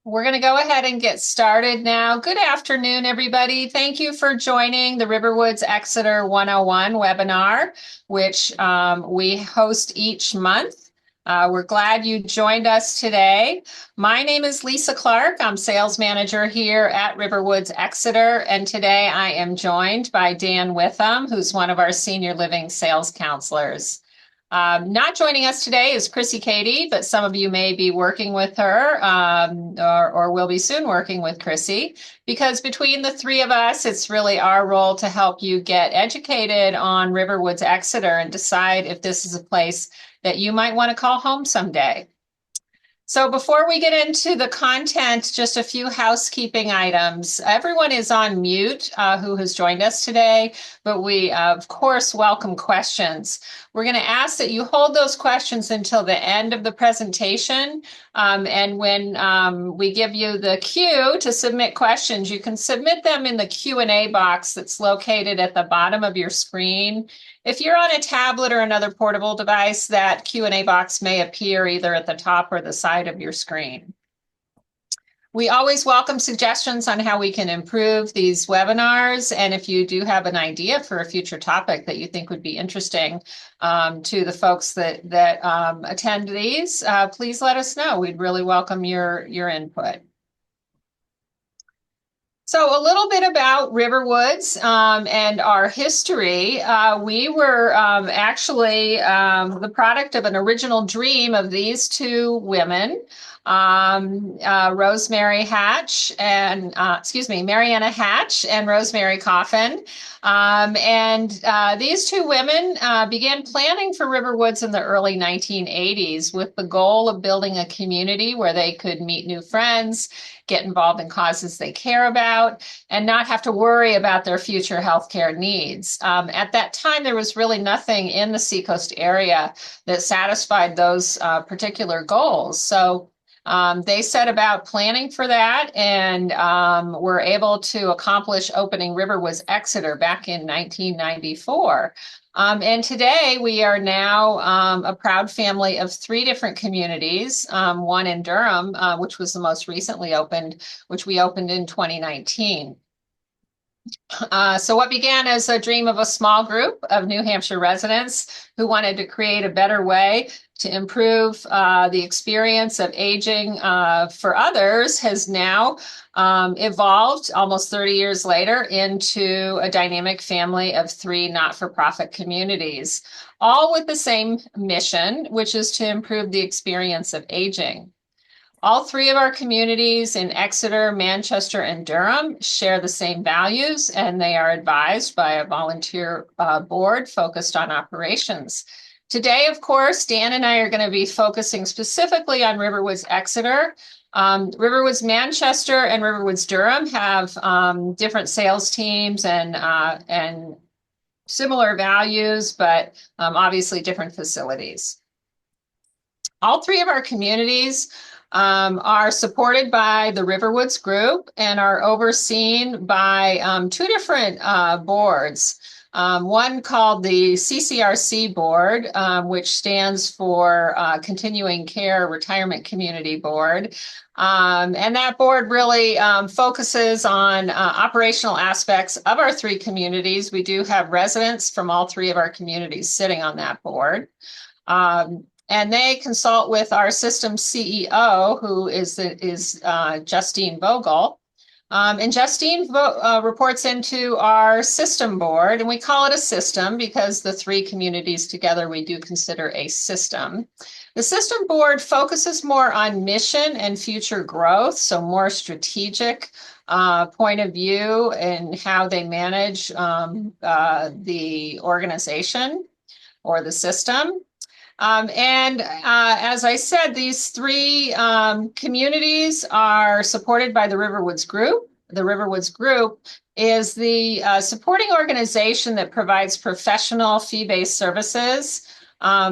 We're going to go ahead and get started now. Good afternoon, everybody. Thank you for joining the RiverWoods Exeter 101 webinar, which we host each month. We're glad you joined us today. My name is Lisa Clark. I'm sales manager here at RiverWoods Exeter, and today I am joined by Dan Witham, who's one of our senior living sales counselors. Not joining us today is Chrissy Katie, but some of you may be working with her or will be soon working with Chrissy, because between the three of us, it's really our role to help you get educated on RiverWoods Exeter and decide if this is a place that you might want to call home someday. So before we get into the content, just a few housekeeping items. Everyone is on mute who has joined us today, but we, of course, welcome questions. We're going to ask that you hold those questions until the end of the presentation. And when we give you the cue to submit questions, you can submit them in the Q&A box that's located at the bottom of your screen. If you're on a tablet or another portable device, that Q&A box may appear either at the top or the side of your screen. We always welcome suggestions on how we can improve these webinars. And if you do have an idea for a future topic that you think would be interesting to the folks that attend these, please let us know. We'd really welcome your input. So a little bit about RiverWoods and our history. We were actually the product of an original dream of these two women, Rosemary Hatch and, Mariana Hatch and Rosemary Coffin. These two women began planning for RiverWoods in the early 1980s with the goal of building a community where they could meet new friends, get involved in causes they care about, and not have to worry about their future healthcare needs. At that time, there was really nothing in the Seacoast area that satisfied those particular goals. So they set about planning for that and were able to accomplish opening RiverWoods Exeter back in 1994. And today we are now a proud family of three different communities, one in Durham, which was the most recently opened, which we opened in 2019. So what began as a dream of a small group of New Hampshire residents who wanted to create a better way to improve the experience of aging for others has now evolved almost 30 years later into a dynamic family of three not-for-profit communities, all with the same mission, which is to improve the experience of aging. All three of our communities in Exeter, Manchester, and Durham share the same values, and they are advised by a volunteer board focused on operations. Today, of course, Dan and I are going to be focusing specifically on RiverWoods Exeter. RiverWoods Manchester and RiverWoods Durham have different sales teams and similar values, but obviously different facilities. All three of our communities are supported by the RiverWoods Group and are overseen by two different boards. One called the CCRC Board, which stands for Continuing Care Retirement Community Board. And that board really focuses on operational aspects of our three communities. We do have residents from all three of our communities sitting on that board. And they consult with our system CEO, who is Justine Vogel. And Justine reports into our system board, and we call it a system because the three communities together we do consider a system. The system board focuses more on mission and future growth, so more strategic point of view in how they manage the organization or the system. As I said, these three communities are supported by the RiverWoods Group. The RiverWoods Group is the supporting organization that provides professional fee-based services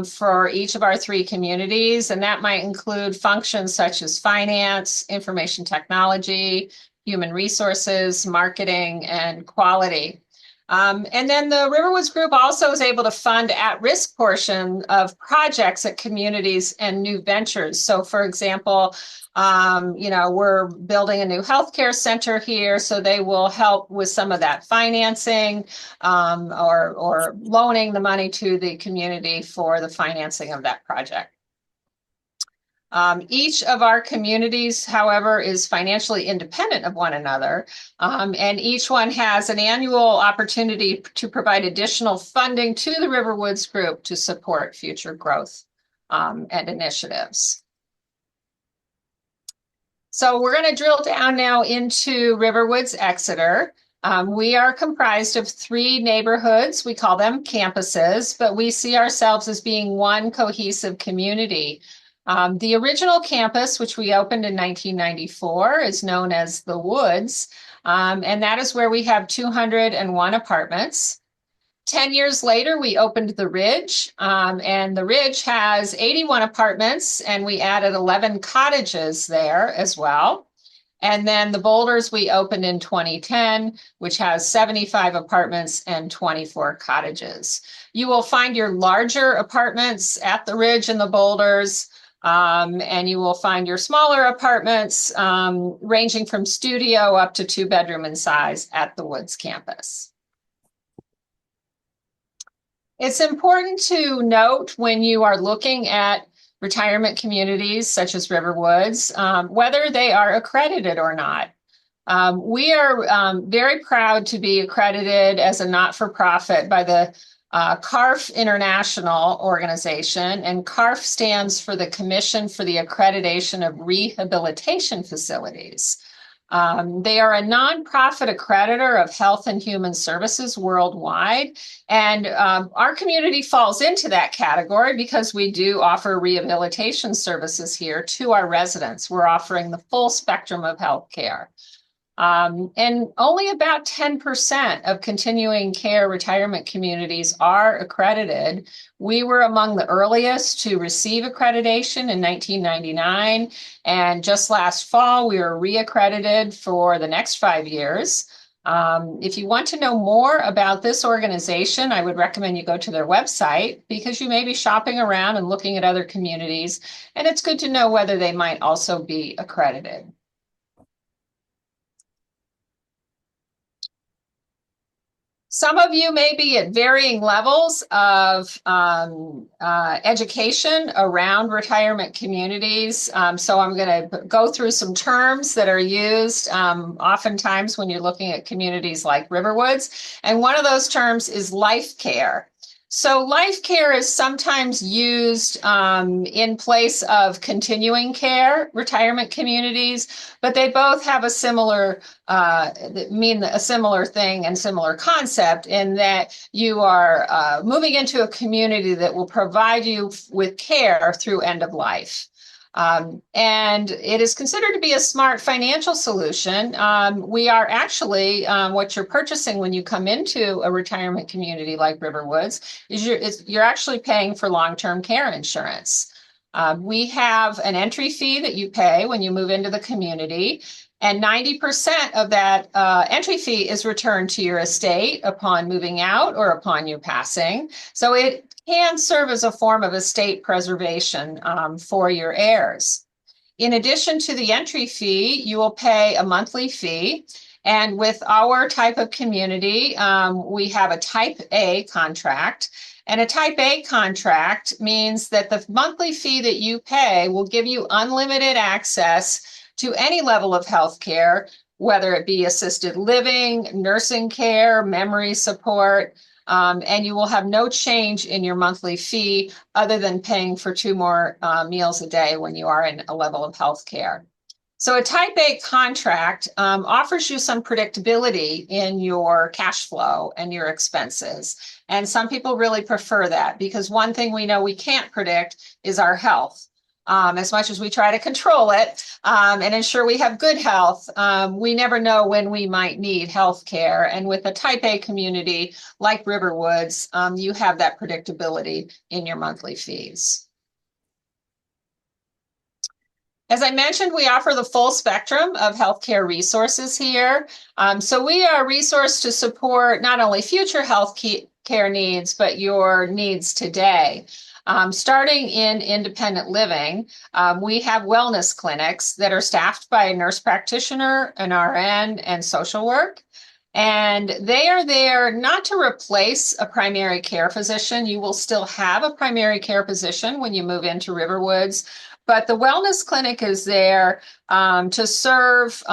for each of our three communities, and that might include functions such as finance, information technology, human resources, marketing, and quality. And then the RiverWoods Group also is able to fund at-risk portion of projects at communities and new ventures. So for example, we're building a new healthcare center here, so they will help with some of that financing or loaning the money to the community for the financing of that project. Each of our communities, however, is financially independent of one another, and each one has an annual opportunity to provide additional funding to the RiverWoods Group to support future growth and initiatives. So we're going to drill down now into RiverWoods Exeter. We are comprised of 3 neighborhoods. We call them campuses, but we see ourselves as being one cohesive community. The original campus, which we opened in 1994, is known as the Woods, and that is where we have 201 apartments. 10 years later, we opened the Ridge, and the Ridge has 81 apartments, and we added 11 cottages there as well. And then the Boulders we opened in 2010, which has 75 apartments and 24 cottages. You will find your larger apartments at the Ridge and the Boulders. And you will find your smaller apartments ranging from studio up to 2-bedroom in size at the Woods campus. It's important to note when you are looking at retirement communities such as RiverWoods, whether they are accredited or not. We are very proud to be accredited as a not-for-profit by the CARF International organization, and CARF stands for the Commission for the Accreditation of Rehabilitation Facilities. They are a nonprofit accreditor of health and human services worldwide, and our community falls into that category because we do offer rehabilitation services here to our residents. We're offering the full spectrum of health care. And only about 10% of continuing care retirement communities are accredited. We were among the earliest to receive accreditation in 1999, and just last fall we were reaccredited for the next 5 years. If you want to know more about this organization, I would recommend you go to their website because you may be shopping around and looking at other communities, and it's good to know whether they might also be accredited. Some of you may be at varying levels of education around retirement communities. So I'm going to go through some terms that are used oftentimes when you're looking at communities like RiverWoods. And one of those terms is life care. So life care is sometimes used in place of continuing care, retirement communities, but they both have a similar a similar thing and similar concept in that you are moving into a community that will provide you with care through end of life. And it is considered to be a smart financial solution. We are actually, what you're purchasing when you come into a retirement community like RiverWoods is you're actually paying for long-term care insurance. We have an entry fee that you pay when you move into the community, and 90% of that entry fee is returned to your estate upon moving out or upon you passing. So it can serve as a form of estate preservation for your heirs. In addition to the entry fee, you will pay a monthly fee. And with our type of community, we have a Type A contract. And a Type A contract means that the monthly fee that you pay will give you unlimited access to any level of health care, whether it be assisted living, nursing care, memory support, and you will have no change in your monthly fee other than paying for 2 more meals a day when you are in a level of health care. So a Type A contract offers you some predictability in your cash flow and your expenses. And some people really prefer that because one thing we know we can't predict is our health. As much as we try to control it and ensure we have good health, we never know when we might need health care. And with a Type A community like RiverWoods, you have that predictability in your monthly fees. As I mentioned, we offer the full spectrum of healthcare resources here. So we are a resource to support not only future health care needs, but your needs today. Starting in independent living, we have wellness clinics that are staffed by a nurse practitioner, an RN, and social work. And they are there not to replace a primary care physician. You will still have a primary care physician when you move into RiverWoods, but the wellness clinic is there to serve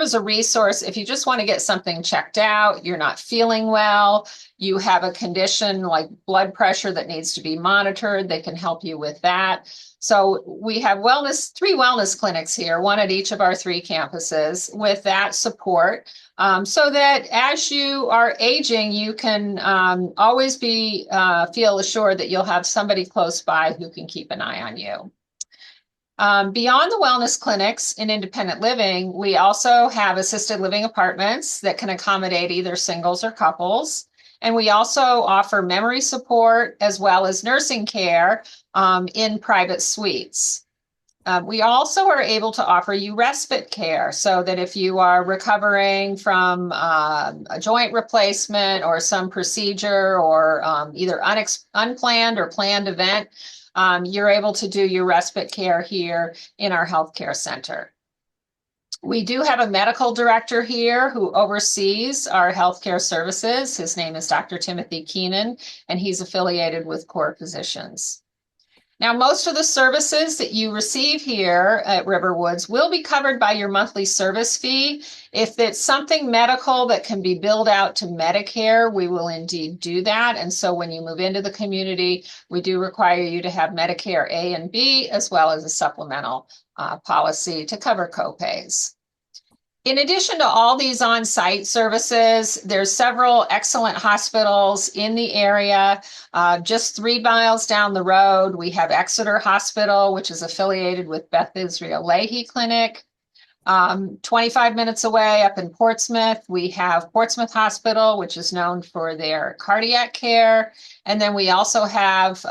as a resource if you just want to get something checked out, you're not feeling well, you have a condition like blood pressure that needs to be monitored, they can help you with that. So we have three wellness clinics here, one at each of our three campuses with that support, so that as you are aging, you can always feel assured that you'll have somebody close by who can keep an eye on you. Beyond the wellness clinics in independent living, we also have assisted living apartments that can accommodate either singles or couples. And we also offer memory support as well as nursing care in private suites. We also are able to offer you respite care so that if you are recovering from a joint replacement or some procedure or either unplanned or planned event, you're able to do your respite care here in our healthcare center. We do have a medical director here who oversees our healthcare services. His name is Dr. Timothy Keenan, and he's affiliated with Core Physicians. Now, most of the services that you receive here at RiverWoods will be covered by your monthly service fee. If it's something medical that can be billed out to Medicare, we will indeed do that. And so when you move into the community, we do require you to have Medicare A and B, as well as a supplemental policy to cover copays. In addition to all these on-site services, there's several excellent hospitals in the area. Just 3 miles down the road, we have Exeter Hospital, which is affiliated with Beth Israel Lahey Clinic. 25 minutes away up in Portsmouth, we have Portsmouth Hospital, which is known for their cardiac care. And then we also have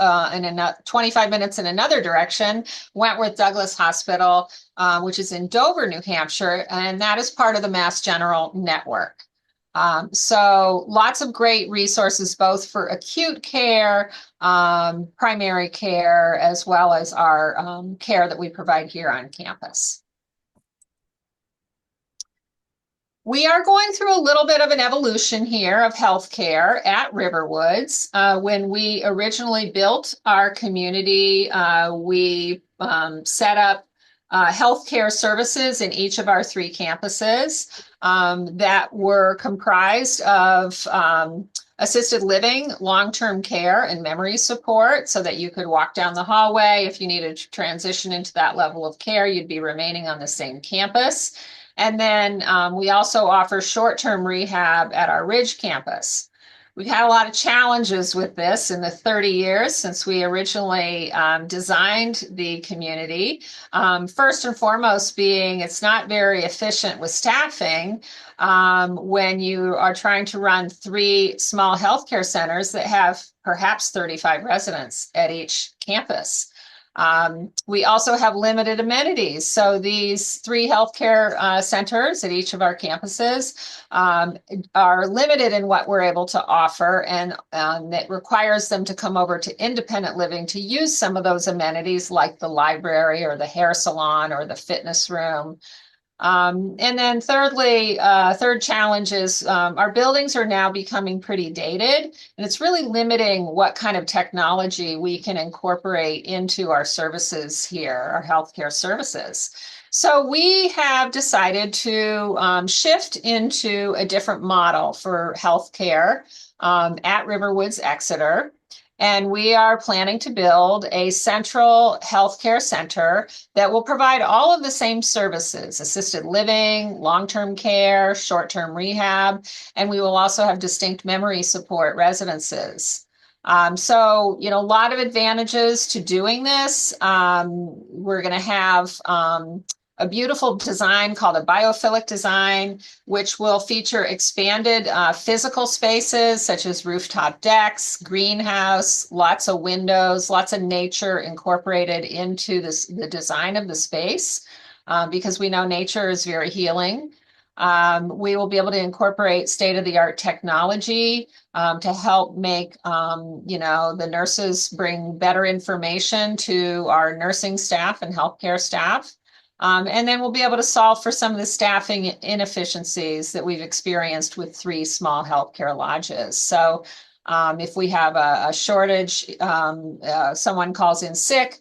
25 minutes in another direction, Wentworth Douglas Hospital, which is in Dover, New Hampshire, and that is part of the Mass General network. So lots of great resources, both for acute care, primary care, as well as our care that we provide here on campus. We are going through a little bit of an evolution here of healthcare at RiverWoods. When we originally built our community, we set up healthcare services in each of our 3 campuses that were comprised of assisted living, long-term care, and memory support so that you could walk down the hallway. If you needed to transition into that level of care, you'd be remaining on the same campus. And then we also offer short-term rehab at our Ridge campus. We've had a lot of challenges with this in the 30 years since we originally designed the community. First and foremost being it's not very efficient with staffing when you are trying to run 3 small healthcare centers that have perhaps 35 residents at each campus. We also have limited amenities. So these 3 healthcare centers at each of our campuses are limited in what we're able to offer, and it requires them to come over to independent living to use some of those amenities like the library or the hair salon or the fitness room. And then thirdly, third challenge is our buildings are now becoming pretty dated, and it's really limiting what kind of technology we can incorporate into our services here, our healthcare services. So we have decided to shift into a different model for healthcare at RiverWoods Exeter. And we are planning to build a central healthcare center that will provide all of the same services, assisted living, long-term care, short-term rehab, and we will also have distinct memory support residences. So, a lot of advantages to doing this. We're going to have a beautiful design called a biophilic design, which will feature expanded physical spaces such as rooftop decks, greenhouse, lots of windows, lots of nature incorporated into the design of the space, because we know nature is very healing. We will be able to incorporate state-of-the-art technology to help make, the nurses bring better information to our nursing staff and healthcare staff. And then we'll be able to solve for some of the staffing inefficiencies that we've experienced with 3 small healthcare lodges. So if we have a shortage, someone calls in sick,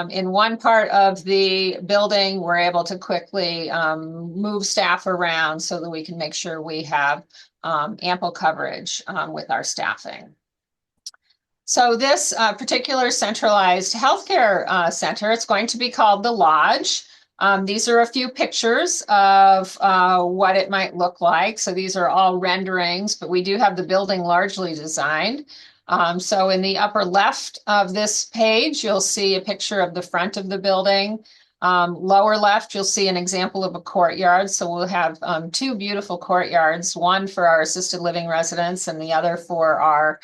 in one part of the building, we're able to quickly move staff around so that we can make sure we have ample coverage with our staffing. So this particular centralized healthcare center, it's going to be called the Lodge. These are a few pictures of what it might look like. So these are all renderings, but we do have the building largely designed. So in the upper left of this page, you'll see a picture of the front of the building. Lower left, you'll see an example of a courtyard. So we'll have 2 beautiful courtyards, one for our assisted living residents and the other for our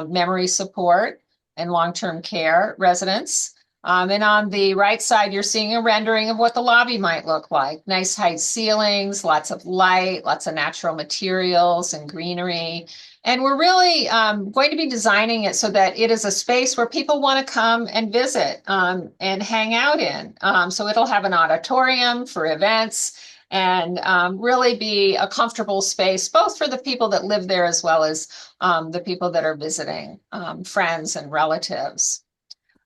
memory support and long-term care residents. And on the right side, you're seeing a rendering of what the lobby might look like. Nice high ceilings, lots of light, lots of natural materials and greenery. And we're really going to be designing it so that it is a space where people want to come and visit and hang out in. So it'll have an auditorium for events and really be a comfortable space, both for the people that live there as well as the people that are visiting, friends and relatives.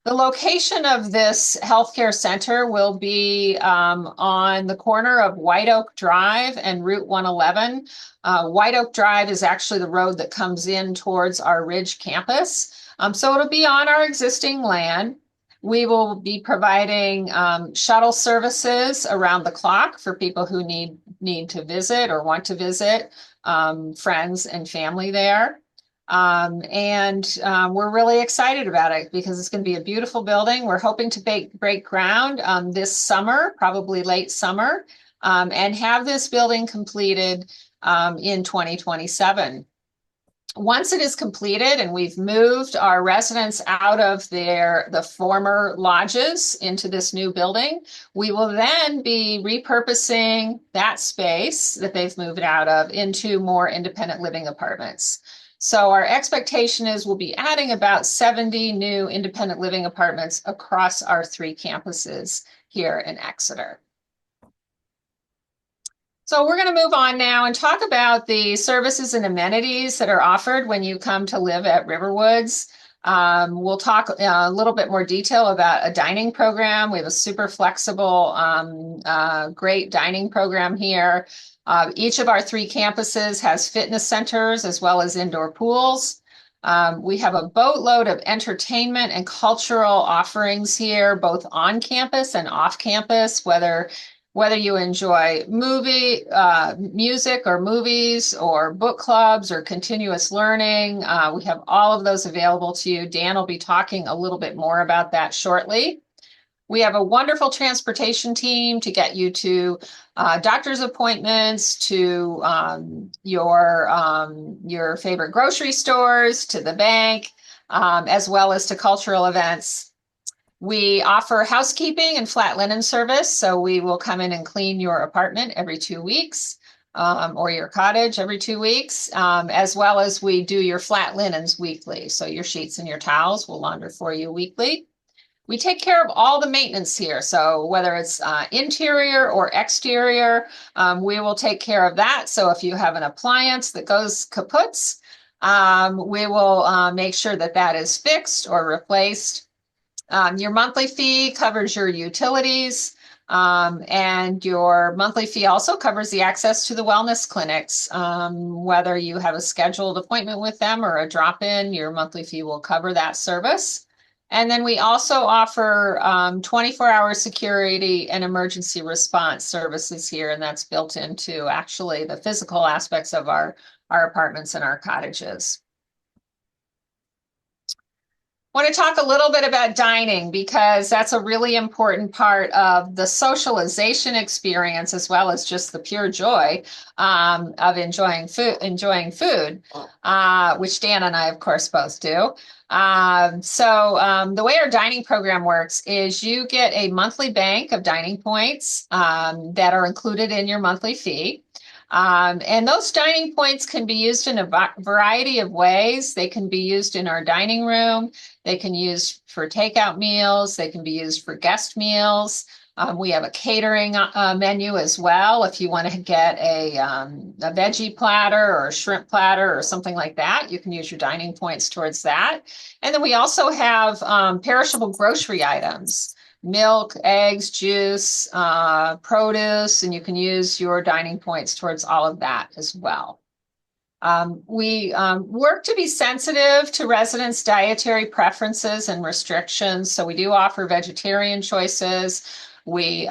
The location of this healthcare center will be on the corner of White Oak Drive and Route 111. White Oak Drive is actually the road that comes in towards our Ridge campus. So it'll be on our existing land. We will be providing shuttle services around the clock for people who need to visit or want to visit friends and family there. We're really excited about it because it's going to be a beautiful building. We're hoping to break ground this summer, probably late summer, and have this building completed in 2027. Once it is completed and we've moved our residents out of the former lodges into this new building, we will then be repurposing that space that they've moved out of into more independent living apartments. So our expectation is we'll be adding about 70 new independent living apartments across our 3 campuses here in Exeter. So we're going to move on now and talk about the services and amenities that are offered when you come to live at RiverWoods. We'll talk a little bit more detail about a dining program. We have a super flexible, great dining program here. Each of our 3 campuses has fitness centers as well as indoor pools. We have a boatload of entertainment and cultural offerings here, both on campus and off campus, whether you enjoy music or movies or book clubs or continuous learning. We have all of those available to you. Dan will be talking a little bit more about that shortly. We have a wonderful transportation team to get you to doctor's appointments, to your favorite grocery stores, to the bank, as well as to cultural events. We offer housekeeping and flat linen service, so we will come in and clean your apartment every 2 weeks, or your cottage every 2 weeks, as well as we do your flat linens weekly. So your sheets and your towels will launder for you weekly. We take care of all the maintenance here. So whether it's interior or exterior, we will take care of that. So if you have an appliance that goes kaputs, we will make sure that that is fixed or replaced. Your monthly fee covers your utilities, and your monthly fee also covers the access to the wellness clinics. Whether you have a scheduled appointment with them or a drop-in, your monthly fee will cover that service. And then we also offer 24-hour security and emergency response services here, and that's built into actually the physical aspects of our apartments and our cottages. Want to talk a little bit about dining because that's a really important part of the socialization experience as well as just the pure joy of enjoying food, which Dan and I, of course, both do. The way our dining program works is you get a monthly bank of dining points that are included in your monthly fee. And those dining points can be used in a variety of ways. They can be used in our dining room. They can use for takeout meals. They can be used for guest meals. We have a catering menu as well. If you want to get a veggie platter or a shrimp platter or something like that, you can use your dining points towards that. And then we also have perishable grocery items, milk, eggs, juice, produce, and you can use your dining points towards all of that as well. We work to be sensitive to residents' dietary preferences and restrictions. So we do offer vegetarian choices. We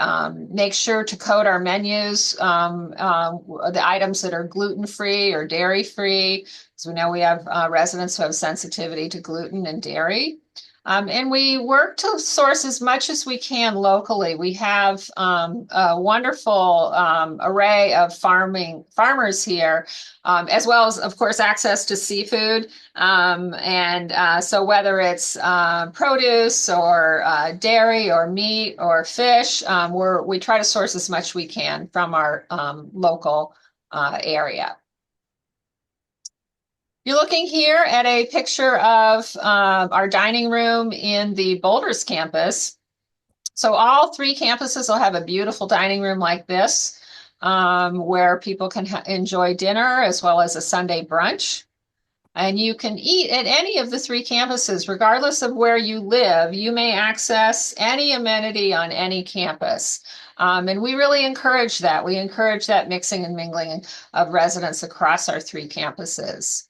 make sure to code our menus, the items that are gluten-free or dairy-free, because we know we have residents who have sensitivity to gluten and dairy. And we work to source as much as we can locally. We have a wonderful array of farmers here, as well as, of course, access to seafood. So whether it's produce or dairy or meat or fish, we try to source as much we can from our local area. You're looking here at a picture of our dining room in the Boulders campus. So all three campuses will have a beautiful dining room like this, where people can enjoy dinner as well as a Sunday brunch. And you can eat at any of the three campuses, regardless of where you live. You may access any amenity on any campus. And we really encourage that. We encourage that mixing and mingling of residents across our three campuses.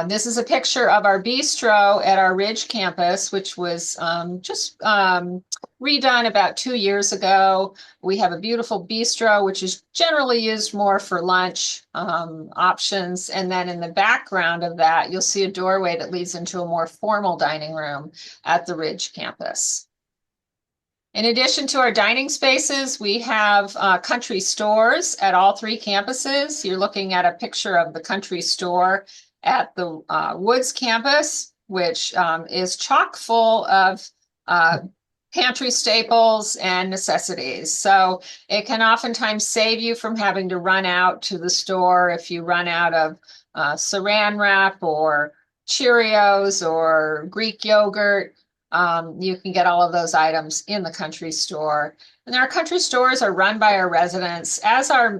This is a picture of our bistro at our Ridge campus, which was just redone about 2 years ago. We have a beautiful bistro, which is generally used more for lunch options. And then in the background of that, you'll see a doorway that leads into a more formal dining room at the Ridge campus. In addition to our dining spaces, we have country stores at all three campuses. You're looking at a picture of the country store at the Woods campus, which is chock full of pantry staples and necessities. So it can oftentimes save you from having to run out to the store if you run out of saran wrap or Cheerios or Greek yogurt. You can get all of those items in the country store. And our country stores are run by our residents, as are,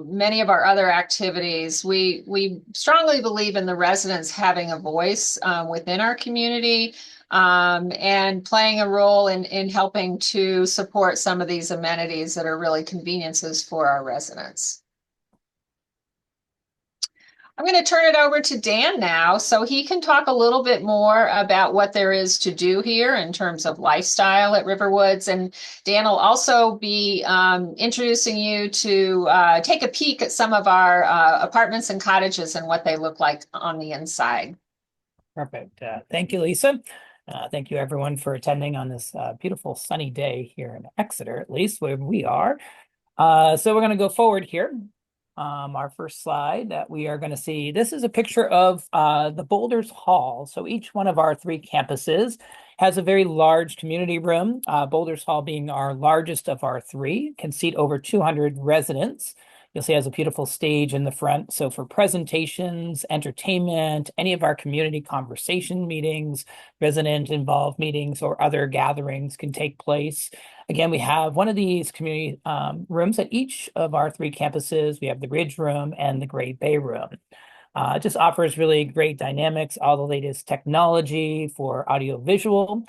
many of our other activities. We strongly believe in the residents having a voice within our community and playing a role in helping to support some of these amenities that are really conveniences for our residents. I'm going to turn it over to Dan now so he can talk a little bit more about what there is to do here in terms of lifestyle at RiverWoods. And Dan will also be introducing you to take a peek at some of our apartments and cottages and what they look like on the inside. Perfect. Thank you, Lisa. Thank you, everyone, for attending on this beautiful sunny day here in Exeter, at least where we are. So we're going to go forward here. Our first slide that we are going to see, this is a picture of the Boulders Hall. So each one of our three campuses has a very large community room. Boulders Hall being our largest of our three, can seat over 200 residents. You'll see it has a beautiful stage in the front. So for presentations, entertainment, any of our community conversation meetings, resident-involved meetings, or other gatherings can take place. Again, we have one of these community rooms at each of our three campuses. We have the Ridge Room and the Great Bay Room. It just offers really great dynamics, all the latest technology for audio-visual.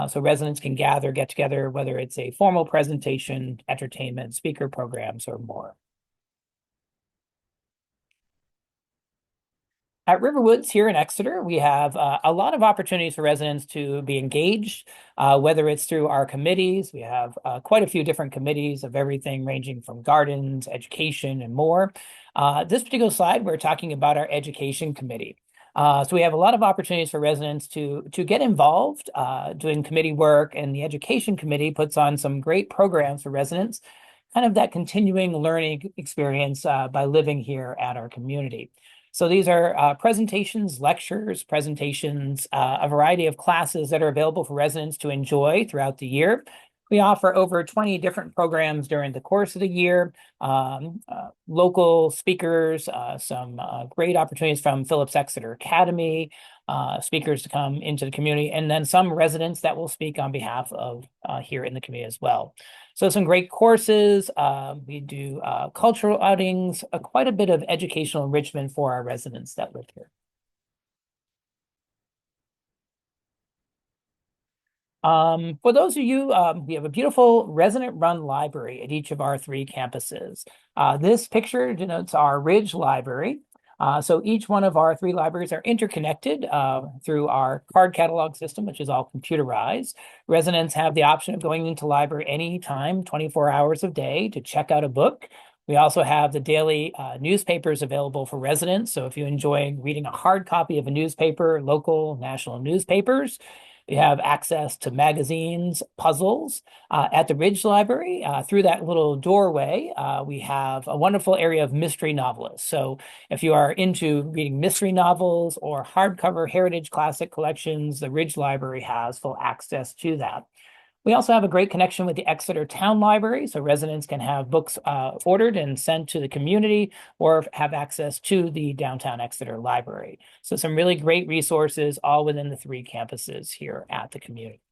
So residents can gather, get together, whether it's a formal presentation, entertainment, speaker programs, or more. At RiverWoods here in Exeter, we have a lot of opportunities for residents to be engaged, whether it's through our committees. We have quite a few different committees of everything ranging from gardens, education, and more. This particular slide, we're talking about our education committee. So we have a lot of opportunities for residents to get involved doing committee work, and the education committee puts on some great programs for residents, kind of that continuing learning experience by living here at our community. So these are presentations, lectures, presentations, a variety of classes that are available for residents to enjoy throughout the year. We offer over 20 different programs during the course of the year, local speakers, some great opportunities from Phillips Exeter Academy, speakers to come into the community, and then some residents that will speak on behalf of here in the community as well. So some great courses. We do cultural outings, quite a bit of educational enrichment for our residents that live here. For those of you, we have a beautiful resident-run library at each of our 3 campuses. This picture denotes our Ridge Library. So each one of our 3 libraries are interconnected through our card catalog system, which is all computerized. Residents have the option of going into library anytime, 24 hours a day, to check out a book. We also have the daily newspapers available for residents. So if you enjoy reading a hard copy of a newspaper, local, national newspapers, we have access to magazines, puzzles. At the Ridge Library, through that little doorway, we have a wonderful area of mystery novelists. So if you are into reading mystery novels or hardcover heritage classic collections, the Ridge Library has full access to that. We also have a great connection with the Exeter Town Library, so residents can have books ordered and sent to the community or have access to the downtown Exeter Library. So some really great resources all within the 3 campuses here at the community.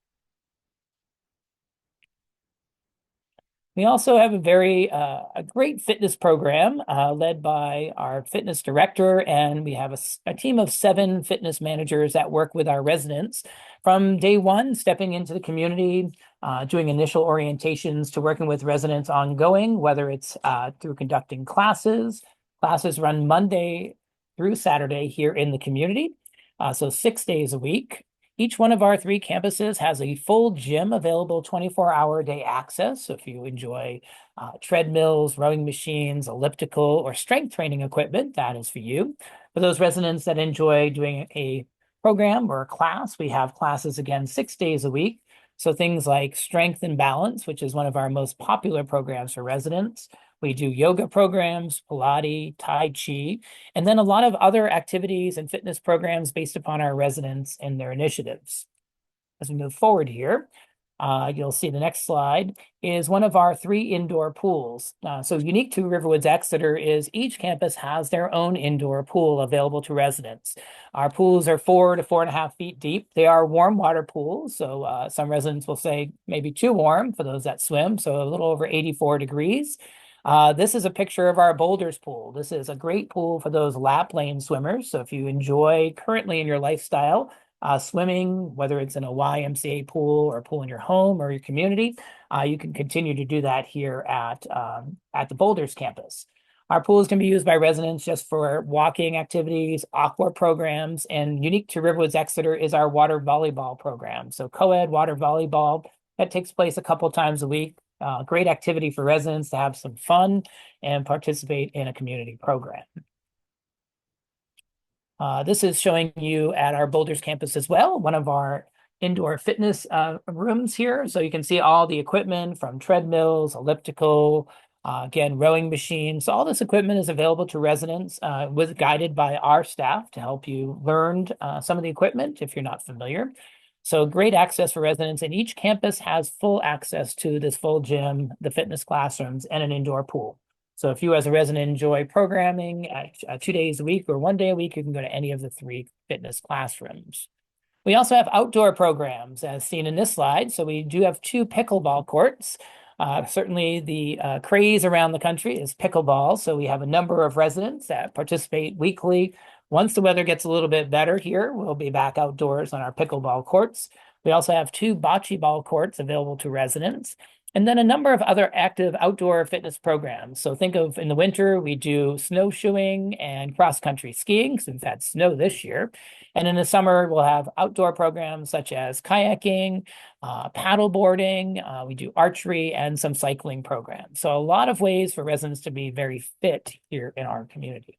We also have a great fitness program led by our fitness director, and we have a team of 7 fitness managers that work with our residents from day one, stepping into the community, doing initial orientations to working with residents ongoing, whether it's through conducting classes. Classes run Monday through Saturday here in the community, so 6 days a week. Each one of our 3 campuses has a full gym available 24-hour-a-day access. So if you enjoy treadmills, rowing machines, elliptical, or strength training equipment, that is for you. For those residents that enjoy doing a program or a class, we have classes again 6 days a week. So things like strength and balance, which is one of our most popular programs for residents. We do yoga programs, Pilates, Tai Chi, and then a lot of other activities and fitness programs based upon our residents and their initiatives. As we move forward here, you'll see the next slide is one of our 3 indoor pools. So unique to RiverWoods Exeter is each campus has their own indoor pool available to residents. Our pools are 4 to 4.5 feet deep. They are warm water pools, so some residents will say maybe too warm for those that swim, so a little over 84 degrees. This is a picture of our Boulders pool. This is a great pool for those lap lane swimmers. So if you enjoy currently in your lifestyle swimming, whether it's in a YMCA pool or a pool in your home or your community, you can continue to do that here at the Boulders campus. Our pools can be used by residents just for walking activities, aqua programs, and unique to RiverWoods Exeter is our water volleyball program. So co-ed water volleyball that takes place a couple times a week. Great activity for residents to have some fun and participate in a community program. This is showing you at our Boulders campus as well, one of our indoor fitness rooms here. So you can see all the equipment from treadmills, elliptical, again, rowing machines. So all this equipment is available to residents, guided by our staff to help you learn some of the equipment if you're not familiar. So great access for residents, and each campus has full access to this full gym, the fitness classrooms, and an indoor pool. So if you as a resident enjoy programming 2 days a week or 1 day a week, you can go to any of the 3 fitness classrooms. We also have outdoor programs as seen in this slide. So we do have 2 pickleball courts. Certainly the craze around the country is pickleball. So we have a number of residents that participate weekly. Once the weather gets a little bit better here, we'll be back outdoors on our pickleball courts. We also have 2 bocce ball courts available to residents, and then a number of other active outdoor fitness programs. So think of in the winter, we do snowshoeing and cross-country skiing, because we've had snow this year. And in the summer, we'll have outdoor programs such as kayaking, paddle boarding, we do archery, and some cycling programs. So a lot of ways for residents to be very fit here in our community.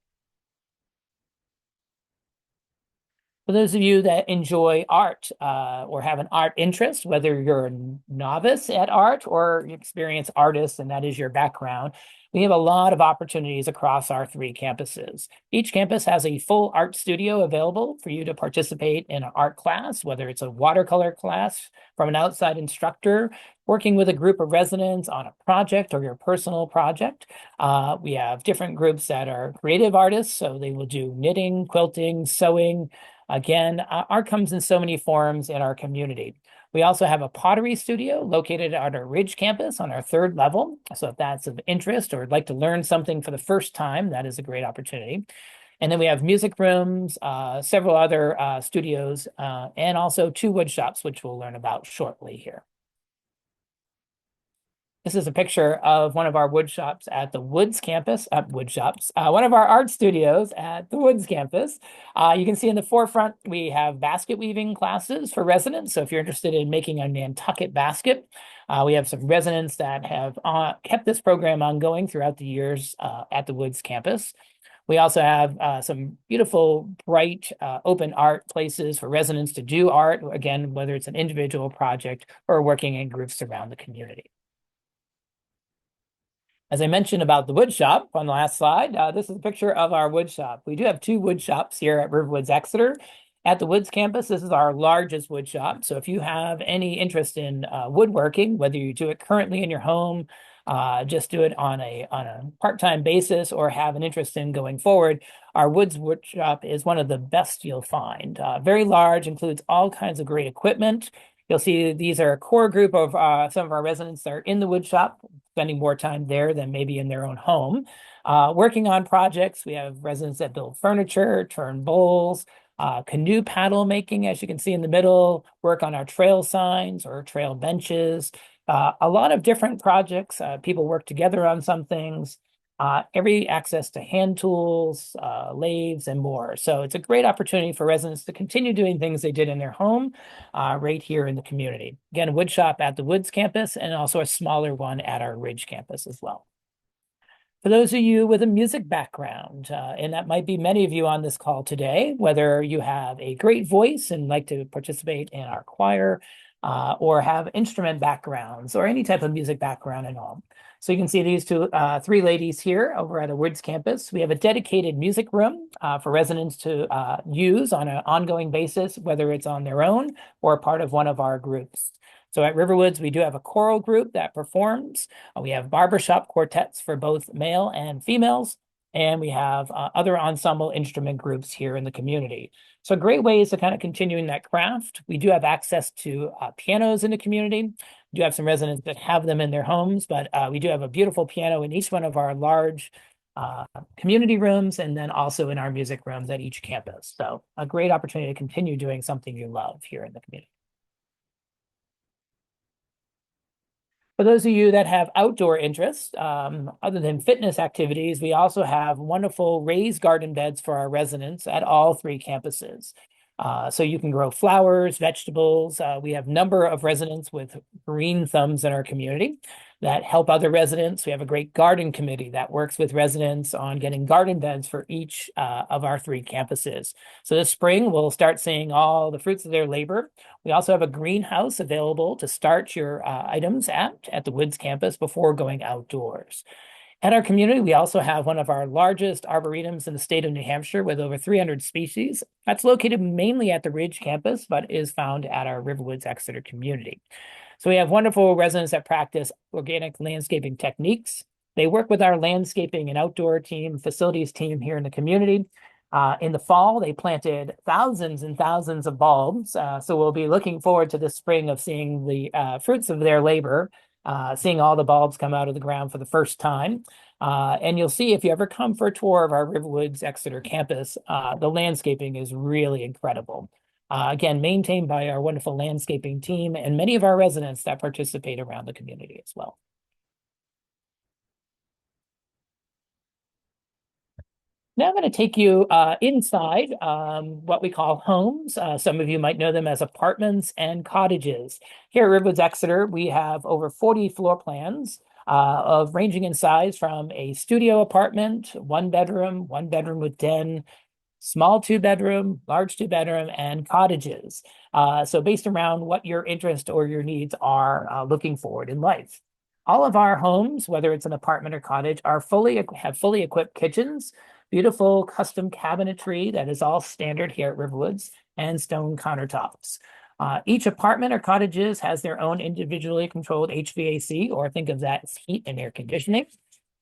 For those of you that enjoy art or have an art interest, whether you're a novice at art or you experience artists and that is your background, we have a lot of opportunities across our three campuses. Each campus has a full art studio available for you to participate in an art class, whether it's a watercolor class from an outside instructor, working with a group of residents on a project or your personal project. We have different groups that are creative artists, so they will do knitting, quilting, sewing. Again, art comes in so many forms in our community. We also have a pottery studio located at our Ridge campus on our third level. So if that's of interest or would like to learn something for the first time, that is a great opportunity. And then we have music rooms, several other studios, and also two wood shops, which we'll learn about shortly here. This is a picture of one of our wood shops at the Woods campus, one of our art studios at the Woods campus. You can see in the forefront, we have basket weaving classes for residents. So if you're interested in making a Nantucket basket, we have some residents that have kept this program ongoing throughout the years at the Woods campus. We also have some beautiful, bright, open art places for residents to do art, again, whether it's an individual project or working in groups around the community. As I mentioned about the wood shop on the last slide, this is a picture of our wood shop. We do have two wood shops here at RiverWoods Exeter. At the Woods campus, this is our largest wood shop. So if you have any interest in woodworking, whether you do it currently in your home, just do it on a part-time basis, or have an interest in going forward, our wood shop is one of the best you'll find. Very large, includes all kinds of great equipment. You'll see these are a core group of some of our residents that are in the wood shop, spending more time there than maybe in their own home. Working on projects, we have residents that build furniture, turn bowls, canoe paddle making, as you can see in the middle, work on our trail signs or trail benches. A lot of different projects. People work together on some things. Every access to hand tools, lathes, and more. So it's a great opportunity for residents to continue doing things they did in their home right here in the community. Again, a wood shop at the Woods campus and also a smaller one at our Ridge campus as well. For those of you with a music background, and that might be many of you on this call today, whether you have a great voice and like to participate in our choir, or have instrument backgrounds or any type of music background at all. So you can see these three ladies here over at the Woods campus. We have a dedicated music room for residents to use on an ongoing basis, whether it's on their own or part of one of our groups. So at RiverWoods, we do have a choral group that performs. We have barbershop quartets for both male and females, and we have other ensemble instrument groups here in the community. So great ways to kind of continuing that craft. We do have access to pianos in the community. We do have some residents that have them in their homes, but we do have a beautiful piano in each one of our large community rooms, and then also in our music rooms at each campus. So a great opportunity to continue doing something you love here in the community. For those of you that have outdoor interests, other than fitness activities, we also have wonderful raised garden beds for our residents at all three campuses. So you can grow flowers, vegetables. We have a number of residents with green thumbs in our community that help other residents. We have a great garden committee that works with residents on getting garden beds for each of our three campuses. So this spring, we'll start seeing all the fruits of their labor. We also have a greenhouse available to start your items at the Woods campus before going outdoors. At our community, we also have one of our largest arboretums in the state of New Hampshire with over 300 species. That's located mainly at the Ridge campus, but is found at our RiverWoods Exeter community. So we have wonderful residents that practice organic landscaping techniques. They work with our landscaping and outdoor team, facilities team here in the community. In the fall, they planted thousands and thousands of bulbs. So we'll be looking forward to this spring of seeing the fruits of their labor, seeing all the bulbs come out of the ground for the first time. And you'll see if you ever come for a tour of our RiverWoods Exeter campus, the landscaping is really incredible. Again, maintained by our wonderful landscaping team and many of our residents that participate around the community as well. Now I'm going to take you inside what we call homes. Some of you might know them as apartments and cottages. Here at RiverWoods Exeter, we have over 40 floor plans of ranging in size from a studio apartment, one bedroom with den, small two-bedroom, large two-bedroom, and cottages. So based around what your interest or your needs are looking forward in life. All of our homes, whether it's an apartment or cottage, have fully equipped kitchens, beautiful custom cabinetry that is all standard here at RiverWoods, and stone countertops. Each apartment or cottages has their own individually controlled HVAC, or think of that as heat and air conditioning.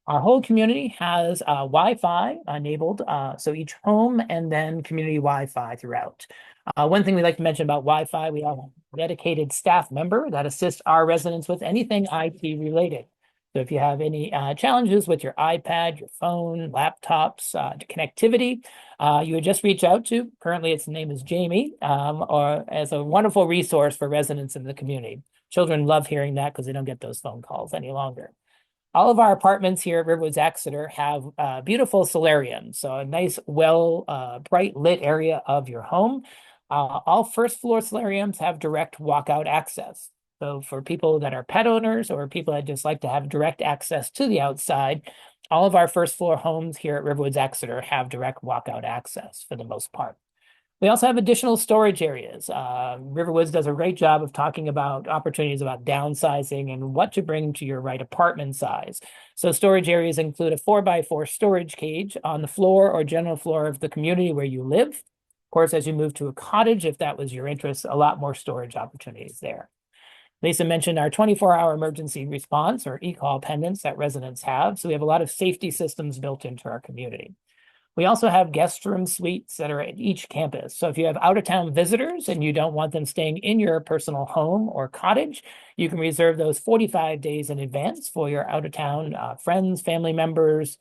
Our whole community has Wi-Fi enabled, so each home and then community Wi-Fi throughout. One thing we like to mention about Wi-Fi, we have a dedicated staff member that assists our residents with anything IT related. So if you have any challenges with your iPad, your phone, laptops, connectivity, you would just reach out to, currently its name is Jamie, or as a wonderful resource for residents in the community. Children love hearing that because they don't get those phone calls any longer. All of our apartments here at RiverWoods Exeter have beautiful solariums, so a nice, bright lit area of your home. All first floor solariums have direct walkout access. So for people that are pet owners or people that just like to have direct access to the outside, all of our first floor homes here at RiverWoods Exeter have direct walkout access for the most part. We also have additional storage areas. RiverWoods does a great job of talking about opportunities about downsizing and what to bring to your right apartment size. So storage areas include a 4x4 storage cage on the floor or general floor of the community where you live. Of course, as you move to a cottage, if that was your interest, a lot more storage opportunities there. Lisa mentioned our 24-hour emergency response or e-call pendants that residents have. So we have a lot of safety systems built into our community. We also have guest room suites that are at each campus. So if you have out-of-town visitors and you don't want them staying in your personal home or cottage, you can reserve those 45 days in advance for your out-of-town friends, family members,